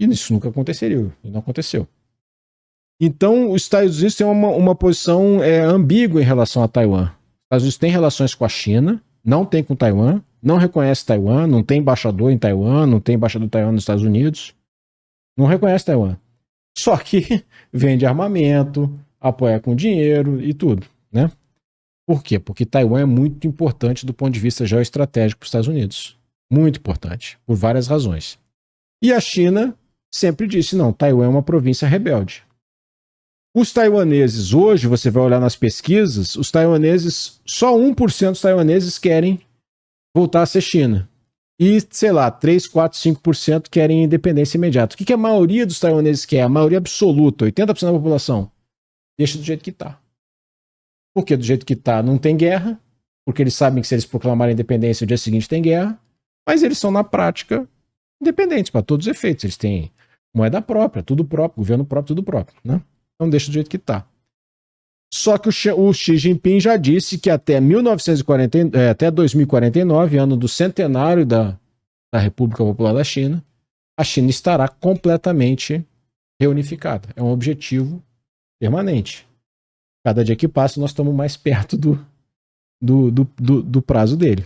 E isso nunca aconteceria, e não aconteceu. Então, os Estados Unidos têm uma posição ambígua em relação a Taiwan. Os Estados Unidos têm relações com a China, não tem com Taiwan, não reconhece Taiwan, não tem embaixador em Taiwan, não tem embaixador de Taiwan nos Estados Unidos, não reconhece Taiwan. Só que vende armamento, apoia com dinheiro e tudo, né? Por quê? Porque Taiwan é muito importante do ponto de vista geoestratégico para os Estados Unidos. Muito importante, por várias razões. E a China sempre disse, não, Taiwan é uma província rebelde. Os taiwaneses, hoje, você vai olhar nas pesquisas, os taiwaneses, só 1% dos taiwaneses querem voltar a ser China. E, sei lá, 3, 4, 5% querem independência imediata. O que a maioria dos taiwaneses quer? A maioria absoluta, 80% da população, deixa do jeito que está. Porque do jeito que está não tem guerra, porque eles sabem que se eles proclamarem independência, o dia seguinte tem guerra, mas eles são, na prática, independentes para todos os efeitos. Eles têm moeda própria, tudo próprio, governo próprio, tudo próprio, né? Então deixa do jeito que está. Só que o Xi Jinping já disse que até 2049, ano do centenário da República Popular da China, a China estará completamente reunificada. É um objetivo permanente. Cada dia que passa, nós estamos mais perto do prazo dele.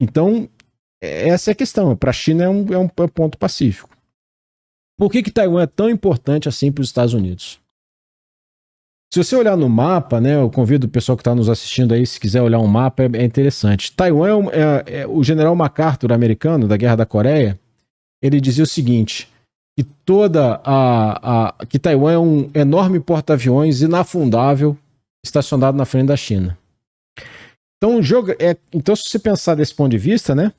Então, essa é a questão. Para a China é um ponto pacífico. Por que Taiwan é tão importante assim para os Estados Unidos? Se você olhar no mapa, né, eu convido o pessoal que está nos assistindo aí, se quiser olhar um mapa, é interessante. Taiwan o general MacArthur americano da Guerra da Coreia, ele dizia o seguinte, que que Taiwan é um enorme porta-aviões inafundável estacionado na frente da China. Então, se você pensar desse ponto de vista, né,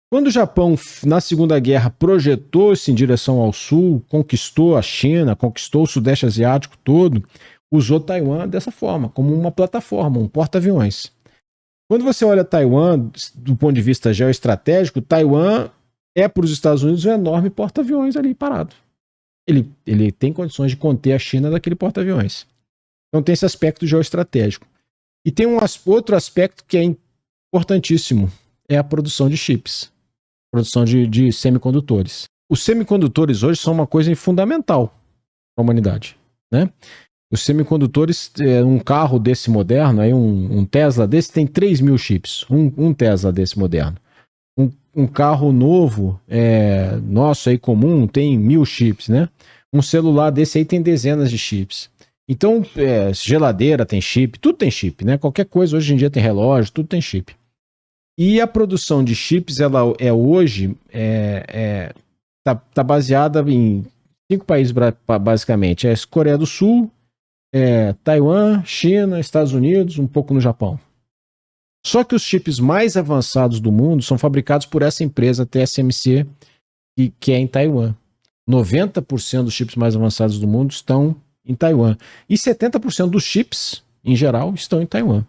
quando o Japão, na Segunda Guerra, projetou-se em direção ao sul, conquistou a China, conquistou o Sudeste Asiático todo, usou Taiwan dessa forma, como uma plataforma, um porta-aviões. Quando você olha Taiwan do ponto de vista geoestratégico, Taiwan é para os Estados Unidos um enorme porta-aviões ali parado. Ele tem condições de conter a China daquele porta-aviões. Então tem esse aspecto geoestratégico. E tem outro aspecto que é importantíssimo, é a produção de chips. Produção de semicondutores. Os semicondutores hoje são uma coisa fundamental para a humanidade, né? Os semicondutores, um carro desse moderno, aí um Tesla desse tem 3.000 chips. Um Tesla desse moderno. Um carro novo, nosso aí comum, tem 1.000 chips, né? Um celular desse aí tem dezenas de chips. Então, geladeira tem chip, tudo tem chip, né? Qualquer coisa hoje em dia tem relógio, tudo tem chip. E a produção de chips, ela hoje tá baseada em 5 países basicamente. É Coreia do Sul, Taiwan, China, Estados Unidos, um pouco no Japão. Só que os chips mais avançados do mundo são fabricados por essa empresa TSMC, que é em Taiwan. 90% dos chips mais avançados do mundo estão em Taiwan. E 70% dos chips, em geral, estão em Taiwan.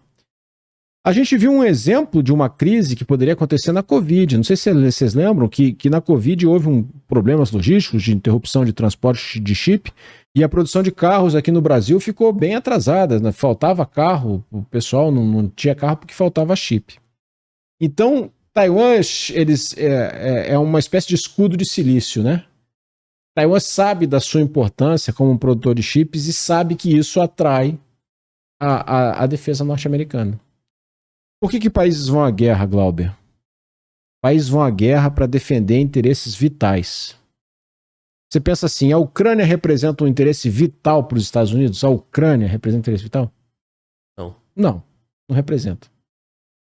A gente viu um exemplo de uma crise que poderia acontecer na Covid. Não sei se vocês lembram que na Covid houve problemas logísticos de interrupção de transporte de chip e a produção de carros aqui no Brasil ficou bem atrasada, né? Faltava carro, o pessoal não tinha carro porque faltava chip. Então, Taiwan é uma espécie de escudo de silício, né? Taiwan sabe da sua importância como um produtor de chips e sabe que isso atrai a defesa norte-americana. Por que países vão à guerra, Glauber? Países vão à guerra para defender interesses vitais. Você pensa assim, a Ucrânia representa um interesse vital para os Estados Unidos? A Ucrânia representa um interesse vital? Não representa.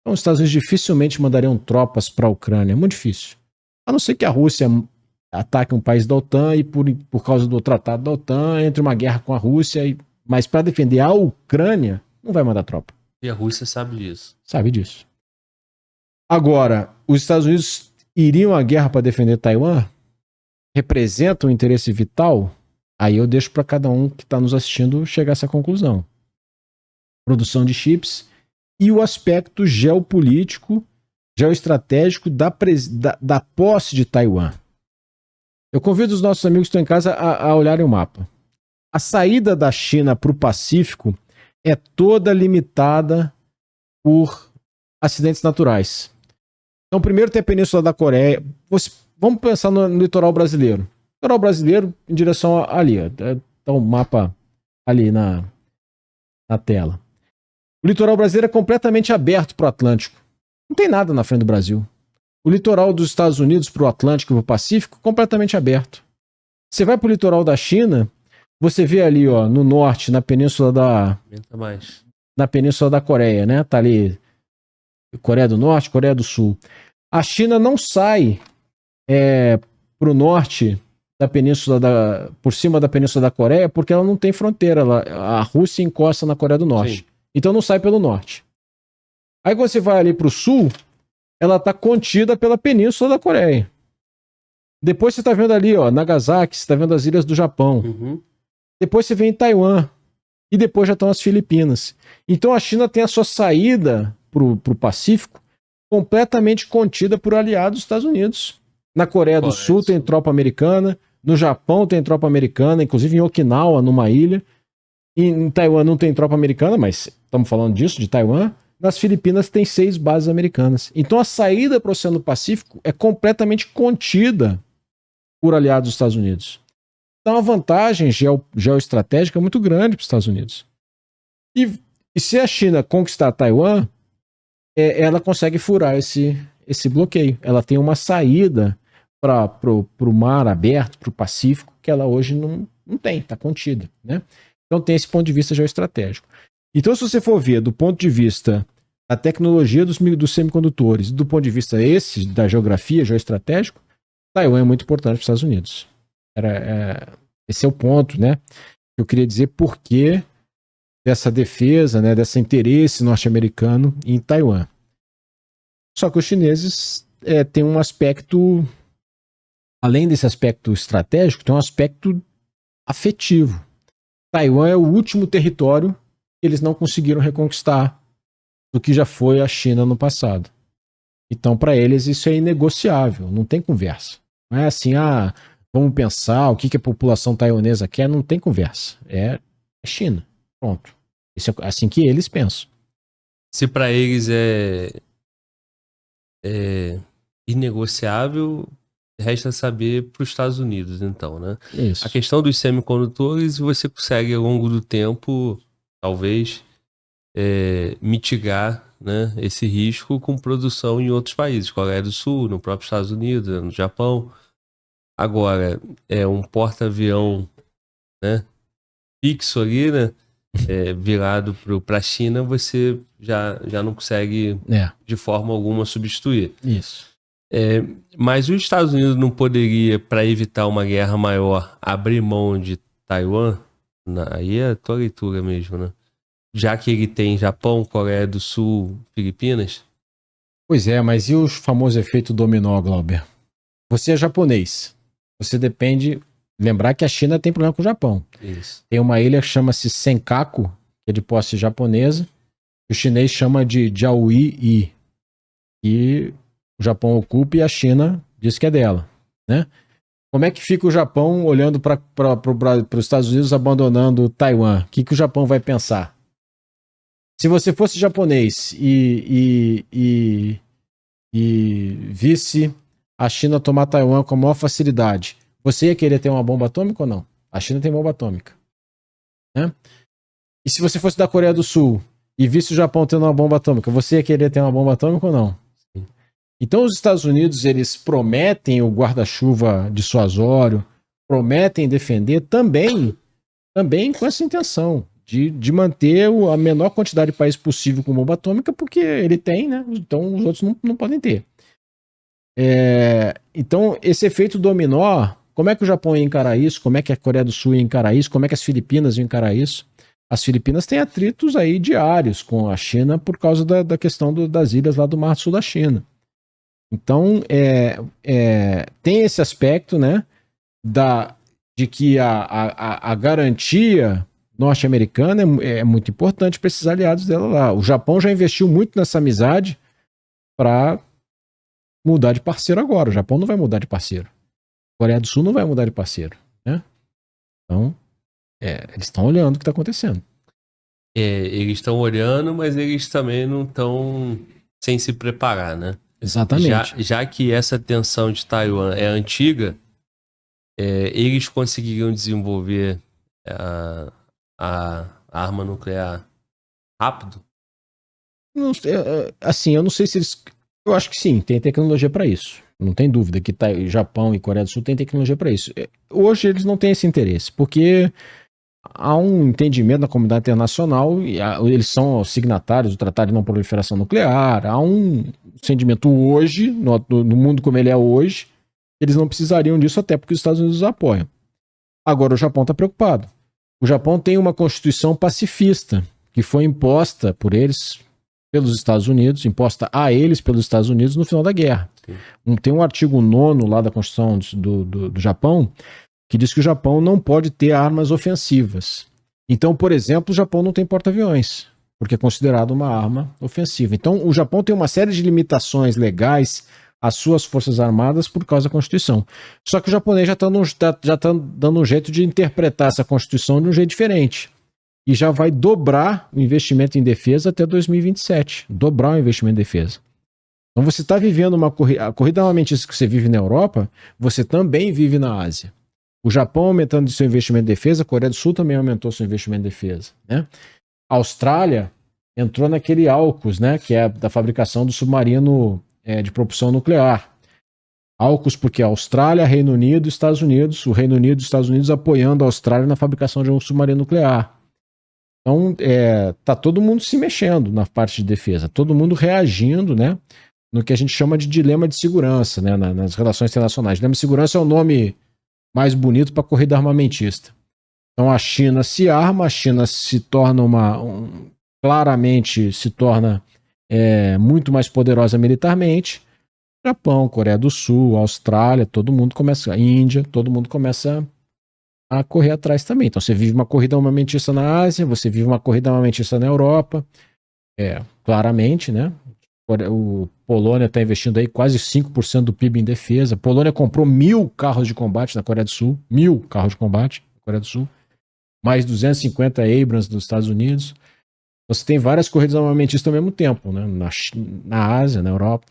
Então os Estados Unidos dificilmente mandariam tropas para a Ucrânia, é muito difícil. A não ser que a Rússia ataque um país da OTAN e por causa do tratado da OTAN entre uma guerra com a Rússia, mas para defender a Ucrânia, não vai mandar tropa. E a Rússia sabe disso. Sabe disso. Agora, os Estados Unidos iriam à guerra para defender Taiwan? Representam um interesse vital? Aí eu deixo para cada um que está nos assistindo chegar a essa conclusão. Produção de chips e o aspecto geopolítico, geoestratégico da posse de Taiwan. Eu convido os nossos amigos que estão em casa a olharem o mapa. A saída da China para o Pacífico é toda limitada por acidentes naturais. Então, primeiro tem a Península da Coreia. vamos pensar no litoral brasileiro. Litoral brasileiro em direção ali, ó. Tá o mapa ali na tela. O litoral brasileiro é completamente aberto para o Atlântico. Não tem nada na frente do Brasil. O litoral dos Estados Unidos para o Atlântico e para o Pacífico, completamente aberto. Você vai para o litoral da China, você vê ali, ó, no norte, na península da Coreia, né? Tá ali Coreia do Norte, Coreia do Sul. A China não sai para o norte da península por cima da península da Coreia, porque ela não tem fronteira. A Rússia encosta na Coreia do Norte. Sim. Então não sai pelo norte. Aí quando você vai ali para o sul, ela está contida pela península da Coreia. Depois você está vendo ali, ó, Nagasaki, você está vendo as ilhas do Japão. Uhum. Depois você vem em Taiwan. E depois já estão as Filipinas. Então a China tem a sua saída para o Pacífico completamente contida por aliados dos Estados Unidos. Na Coreia do Sul tem tropa americana. No Japão tem tropa americana, inclusive em Okinawa, numa ilha. Em Taiwan não tem tropa americana, mas estamos falando disso, de Taiwan. Nas Filipinas tem 6 bases americanas. Então a saída para o Oceano Pacífico é completamente contida por aliados dos Estados Unidos. Então a vantagem geoestratégica é muito grande para os Estados Unidos. E se a China conquistar Taiwan, ela consegue furar esse bloqueio. Ela tem uma saída para o mar aberto, para o Pacífico, que ela hoje não tem, está contida, né? Então tem esse ponto de vista geoestratégico. Então, se você for ver do ponto de vista da tecnologia dos semicondutores, do ponto de vista da geografia, geoestratégico, Taiwan é muito importante para os Estados Unidos. Esse é o ponto, né? Eu queria dizer por que dessa defesa, né, desse interesse norte-americano em Taiwan. Só que os chineses têm um aspecto, além desse aspecto estratégico, tem um aspecto afetivo. Taiwan é o último território que eles não conseguiram reconquistar do que já foi a China no passado. Então, para eles, isso é inegociável, não tem conversa. Não é assim, vamos pensar o que a população taiwanesa quer, não tem conversa. É China, pronto. Isso é assim que eles pensam. Se para eles é inegociável, resta saber para os Estados Unidos, então, né? Isso. A questão dos semicondutores, você consegue ao longo do tempo, talvez, mitigar, né, esse risco com produção em outros países, Coreia do Sul, no próprio Estados Unidos, no Japão. Agora, um porta-avião, né, fixo ali, né, virado para a China, você já não consegue de forma alguma substituir. Isso. Mas os Estados Unidos não poderia, para evitar uma guerra maior, abrir mão de Taiwan? Aí é a tua leitura mesmo, né? Já que ele tem Japão, Coreia do Sul, Filipinas? Pois é, mas e o famoso efeito dominó, Glauber? Você é japonês. Você depende... Lembrar que a China tem problema com o Japão. Isso. Tem uma ilha que chama-se Senkaku, que é de posse japonesa. O chinês chama de Jiaoyi. E o Japão ocupa e a China diz que é dela, né? Como é que fica o Japão olhando para os Estados Unidos abandonando Taiwan? O que o Japão vai pensar? Se você fosse japonês e visse a China tomar Taiwan com a maior facilidade, você ia querer ter uma bomba atômica ou não? A China tem bomba atômica, né? E se você fosse da Coreia do Sul e visse o Japão tendo uma bomba atômica, você ia querer ter uma bomba atômica ou não? Sim. Então os Estados Unidos, eles prometem o guarda-chuva dissuasório, prometem defender também com essa intenção de manter a menor quantidade de países possível com bomba atômica, porque ele tem, né? Então os outros não podem ter. Então esse efeito dominó, como é que o Japão ia encarar isso? Como é que a Coreia do Sul ia encarar isso? Como é que as Filipinas iam encarar isso? As Filipinas têm atritos aí diários com a China por causa da questão das ilhas lá do Mar Sul da China. Então, tem esse aspecto, né, de que a garantia norte-americana é muito importante para esses aliados dela lá. O Japão já investiu muito nessa amizade para mudar de parceiro agora. O Japão não vai mudar de parceiro. A Coreia do Sul não vai mudar de parceiro, né? Então, eles estão olhando o que está acontecendo. Eles estão olhando, mas eles também não estão sem se preparar, né? Exatamente. Já que essa tensão de Taiwan é antiga, eles conseguiriam desenvolver a arma nuclear rápido? Assim, eu não sei se eles. Eu acho que sim, tem tecnologia para isso. Não tem dúvida que Japão e Coreia do Sul têm tecnologia para isso. Hoje eles não têm esse interesse, porque há um entendimento na comunidade internacional, e eles são signatários do Tratado de Não Proliferação Nuclear, há um entendimento hoje, no mundo como ele é hoje, eles não precisariam disso, até porque os Estados Unidos os apoiam. Agora o Japão está preocupado. O Japão tem uma constituição pacifista, que foi imposta por eles, pelos Estados Unidos, imposta a eles pelos Estados Unidos no final da guerra. Tem um artigo 9º lá da Constituição do Japão, que diz que o Japão não pode ter armas ofensivas. Então, por exemplo, o Japão não tem porta-aviões, porque é considerado uma arma ofensiva. Então, o Japão tem uma série de limitações legais às suas forças armadas por causa da Constituição. Só que o japonês já está dando um jeito de interpretar essa Constituição de um jeito diferente. E já vai dobrar o investimento em defesa até 2027. Dobrar o investimento em defesa. Então você está vivendo uma corrida. A corrida armamentista que você vive na Europa, você também vive na Ásia. O Japão aumentando seu investimento em defesa, a Coreia do Sul também aumentou seu investimento em defesa. Né? A Austrália entrou naquele AUKUS, né, que é da fabricação do submarino de propulsão nuclear. AUKUS porque a Austrália, Reino Unido e Estados Unidos, o Reino Unido e os Estados Unidos apoiando a Austrália na fabricação de um submarino nuclear. Então, tá todo mundo se mexendo na parte de defesa, todo mundo reagindo, né, no que a gente chama de dilema de segurança, né, nas relações internacionais. Dilema de segurança é o nome mais bonito para a corrida armamentista. Então, a China se arma, a China se torna claramente se torna muito mais poderosa militarmente. Japão, Coreia do Sul, Austrália, todo mundo começa, a Índia, todo mundo começa a correr atrás também. Então você vive uma corrida armamentista na Ásia, você vive uma corrida armamentista na Europa, claramente, né? O Polônia está investindo aí quase 5% do PIB em defesa. A Polônia comprou 1.000 carros de combate na Coreia do Sul, 1.000 carros de combate na Coreia do Sul, mais 250 Abrams dos Estados Unidos. Você tem várias corridas armamentistas ao mesmo tempo, né? Na Ásia, na Europa.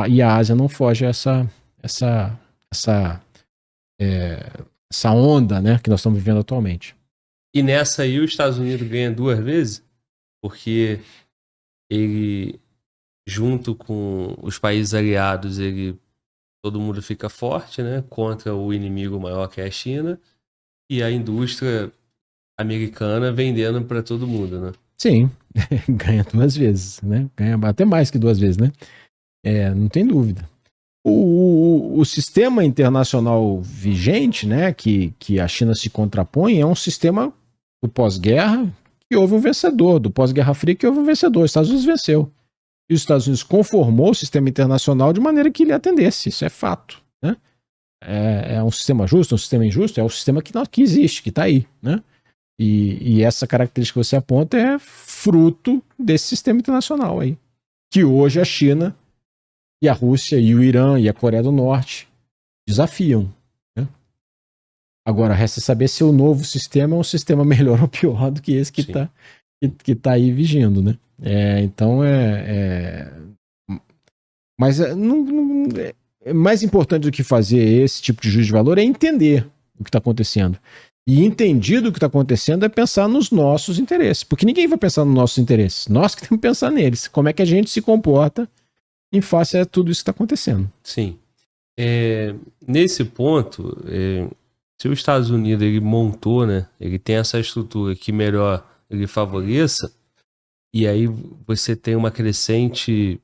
E a Ásia não foge a essa onda, né, que nós estamos vivendo atualmente. E nessa aí os Estados Unidos ganham 2 vezes, porque ele, junto com os países aliados, todo mundo fica forte, né, contra o inimigo maior que é a China, e a indústria americana vendendo para todo mundo, né? Sim, ganha 2 vezes, né? Ganha até mais que 2 vezes, né? Não tem dúvida. O sistema internacional vigente, né, que a China se contrapõe, é um sistema do pós-guerra que houve um vencedor, do pós-guerra fria que houve um vencedor. Os Estados Unidos venceu. E os Estados Unidos conformou o sistema internacional de maneira que lhe atendesse. Isso é fato. Né? É um sistema justo, um sistema injusto? É o sistema que existe, que está aí. Né? E essa característica que você aponta é fruto desse sistema internacional aí. Que hoje a China e a Rússia e o Irã e a Coreia do Norte desafiam. Né? Agora, resta saber se o novo sistema é um sistema melhor ou pior do que esse que está aí vigindo. Né? Então, mas mais importante do que fazer esse tipo de juízo de valor é entender o que está acontecendo. E entendido o que está acontecendo é pensar nos nossos interesses. Porque ninguém vai pensar nos nossos interesses. Nós que temos que pensar neles. Como é que a gente se comporta em face a tudo isso que está acontecendo. Sim. Nesse ponto, se os Estados Unidos ele montou, né, ele tem essa estrutura que melhor ele favoreça, e aí você tem uma crescente,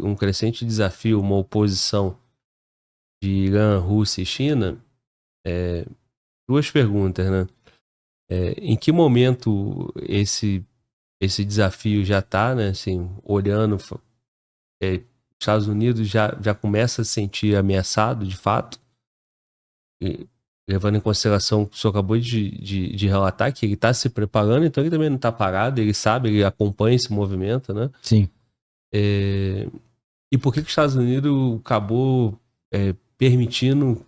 um crescente desafio, uma oposição de Irã, Rússia e China, 2 perguntas, né? Em que momento esse desafio já está, né, assim, olhando... os Estados Unidos já começa a se sentir ameaçado, de fato, e, levando em consideração o que o senhor acabou de relatar, que ele está se preparando, então ele também não está parado, ele sabe, ele acompanha esse movimento, né? Sim. E por que os Estados Unidos acabou permitindo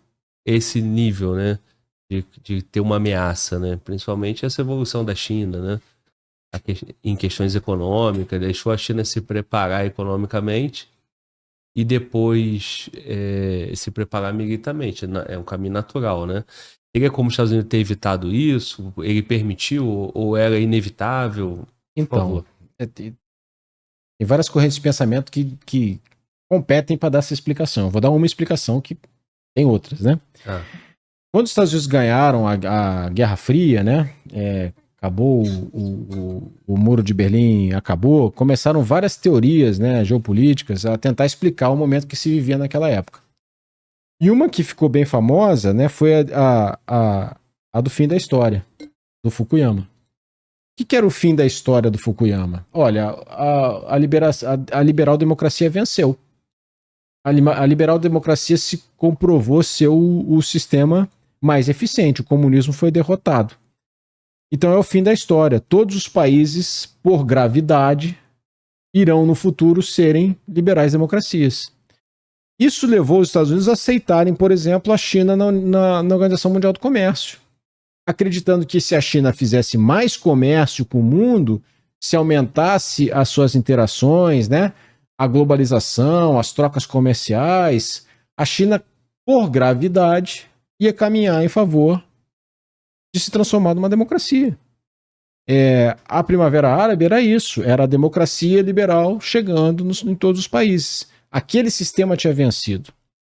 esse nível, né, de ter uma ameaça, né? Principalmente essa evolução da China, né? Em questões econômicas, deixou a China se preparar economicamente e depois se preparar militarmente. É um caminho natural, né? Teria como os Estados Unidos ter evitado isso? Ele permitiu ou era inevitável? Então, tem várias correntes de pensamento que competem para dar essa explicação. Eu vou dar uma explicação que tem outras, né? Quando os Estados Unidos ganharam a Guerra Fria, né? Acabou o Muro de Berlim, acabou, começaram várias teorias, né, geopolíticas a tentar explicar o momento que se vivia naquela época. E uma que ficou bem famosa, né, foi a do fim da história, do Fukuyama. O que era o fim da história do Fukuyama? Olha, a liberal-democracia venceu. A liberal-democracia se comprovou ser o sistema mais eficiente. O comunismo foi derrotado. Então é o fim da história. Todos os países, por gravidade, irão no futuro serem liberais-democracias. Isso levou os Estados Unidos a aceitarem, por exemplo, a China na Organização Mundial do Comércio, acreditando que se a China fizesse mais comércio com o mundo, se aumentasse as suas interações, né, a globalização, as trocas comerciais, a China, por gravidade, ia caminhar em favor de se transformar numa democracia. A Primavera Árabe era isso, era a democracia liberal chegando em todos os países. Aquele sistema tinha vencido.